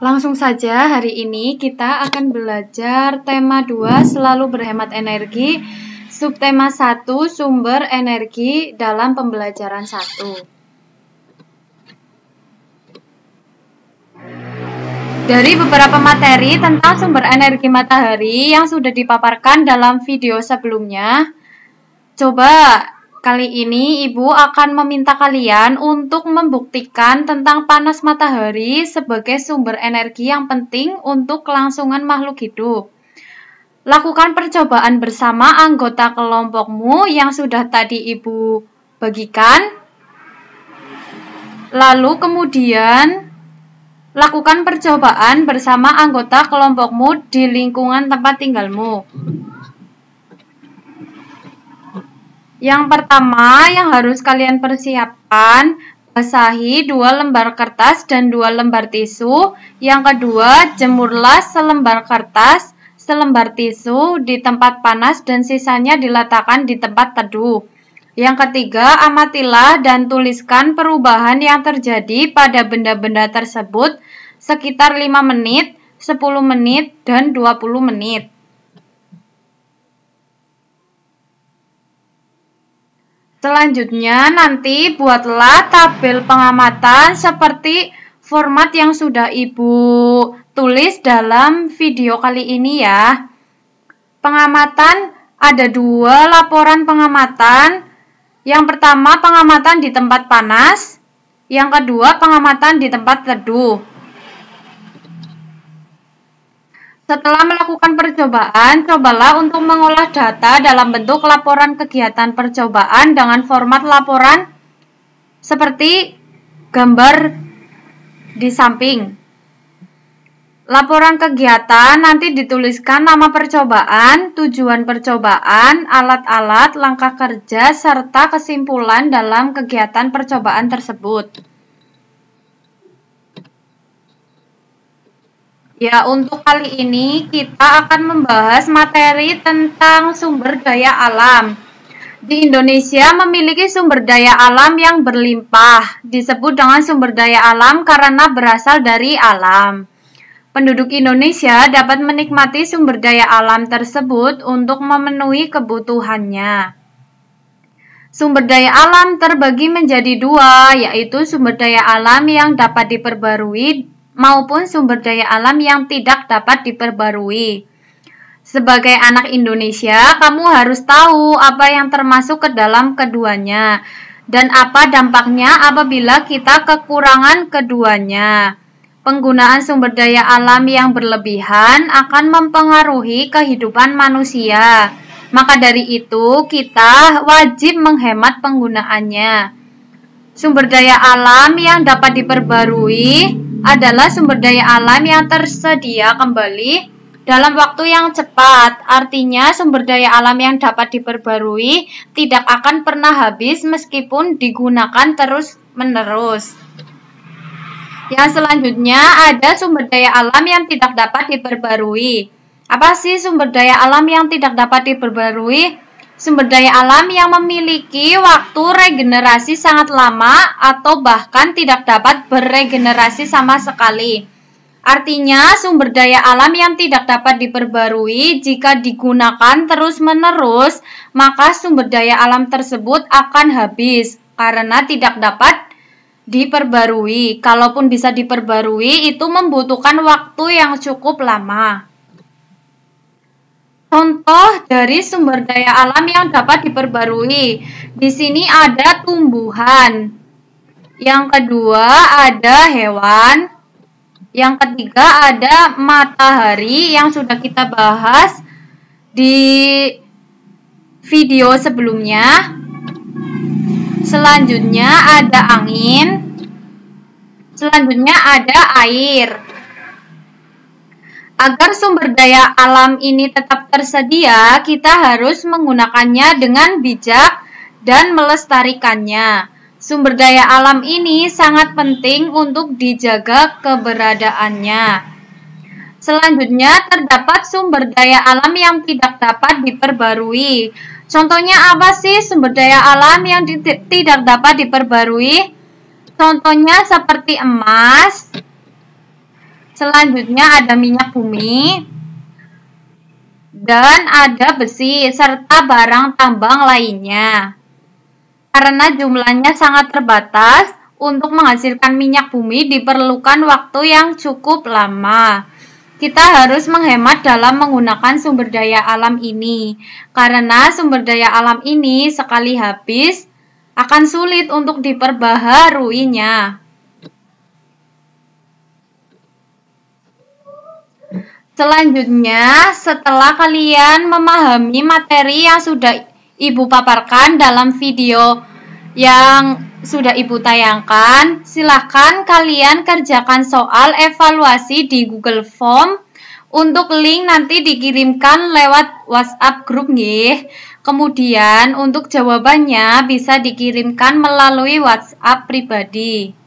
Langsung saja hari ini kita akan belajar tema 2 selalu berhemat energi, subtema 1 sumber energi dalam pembelajaran 1. Dari beberapa materi tentang sumber energi matahari yang sudah dipaparkan dalam video sebelumnya, coba kali ini Ibu akan meminta kalian untuk membuktikan tentang panas matahari sebagai sumber energi yang penting untuk kelangsungan makhluk hidup. Lakukan percobaan bersama anggota kelompokmu yang sudah tadi Ibu bagikan. Lalu kemudian lakukan percobaan bersama anggota kelompokmu di lingkungan tempat tinggalmu. Yang pertama yang harus kalian persiapkan, basahi 2 lembar kertas dan 2 lembar tisu. Yang kedua, jemurlah selembar kertas, selembar tisu di tempat panas dan sisanya diletakkan di tempat teduh. Yang ketiga, amatilah dan tuliskan perubahan yang terjadi pada benda-benda tersebut sekitar 5 menit, 10 menit, dan 20 menit. Selanjutnya, nanti buatlah tabel pengamatan seperti format yang sudah Ibu tulis dalam video kali ini ya. Pengamatan ada 2 laporan pengamatan. Yang pertama, pengamatan di tempat panas. Yang kedua, pengamatan di tempat teduh. Setelah melakukan percobaan, cobalah untuk mengolah data dalam bentuk laporan kegiatan percobaan dengan format laporan seperti gambar di samping. Laporan kegiatan nanti dituliskan nama percobaan, tujuan percobaan, alat-alat, langkah kerja, serta kesimpulan dalam kegiatan percobaan tersebut. Ya, untuk kali ini kita akan membahas materi tentang sumber daya alam. Di Indonesia memiliki sumber daya alam yang berlimpah. Disebut dengan sumber daya alam karena berasal dari alam. Penduduk Indonesia dapat menikmati sumber daya alam tersebut untuk memenuhi kebutuhannya. Sumber daya alam terbagi menjadi 2, yaitu sumber daya alam yang dapat diperbarui maupun sumber daya alam yang tidak dapat diperbarui. Sebagai anak Indonesia, kamu harus tahu apa yang termasuk ke dalam keduanya dan apa dampaknya apabila kita kekurangan keduanya. Penggunaan sumber daya alam yang berlebihan akan mempengaruhi kehidupan manusia. Maka dari itu, kita wajib menghemat penggunaannya. Sumber daya alam yang dapat diperbarui adalah sumber daya alam yang tersedia kembali dalam waktu yang cepat. Artinya, sumber daya alam yang dapat diperbarui tidak akan pernah habis meskipun digunakan terus-menerus. Yang selanjutnya ada sumber daya alam yang tidak dapat diperbarui. Apa sih sumber daya alam yang tidak dapat diperbarui? Sumber daya alam yang memiliki waktu regenerasi sangat lama atau bahkan tidak dapat beregenerasi sama sekali. Artinya, sumber daya alam yang tidak dapat diperbarui jika digunakan terus-menerus, maka sumber daya alam tersebut akan habis karena tidak dapat diperbarui. Kalaupun bisa diperbarui, itu membutuhkan waktu yang cukup lama. Contoh dari sumber daya alam yang dapat diperbarui. Di sini ada tumbuhan. Yang kedua ada hewan. Yang ketiga ada matahari yang sudah kita bahas di video sebelumnya. Selanjutnya ada angin. Selanjutnya ada air. Agar sumber daya alam ini tetap tersedia, kita harus menggunakannya dengan bijak dan melestarikannya. Sumber daya alam ini sangat penting untuk dijaga keberadaannya. Selanjutnya, terdapat sumber daya alam yang tidak dapat diperbarui. Contohnya apa sih sumber daya alam yang tidak dapat diperbarui? Contohnya seperti emas, Selanjutnya ada minyak bumi, dan ada besi, serta barang tambang lainnya. Karena jumlahnya sangat terbatas, untuk menghasilkan minyak bumi diperlukan waktu yang cukup lama. Kita harus menghemat dalam menggunakan sumber daya alam ini, karena sumber daya alam ini sekali habis akan sulit untuk diperbaharuinya. Selanjutnya, setelah kalian memahami materi yang sudah Ibu paparkan dalam video yang sudah Ibu tayangkan, silahkan kalian kerjakan soal evaluasi di Google Form. Untuk link nanti dikirimkan lewat WhatsApp grup nggih. Kemudian untuk jawabannya bisa dikirimkan melalui WhatsApp pribadi.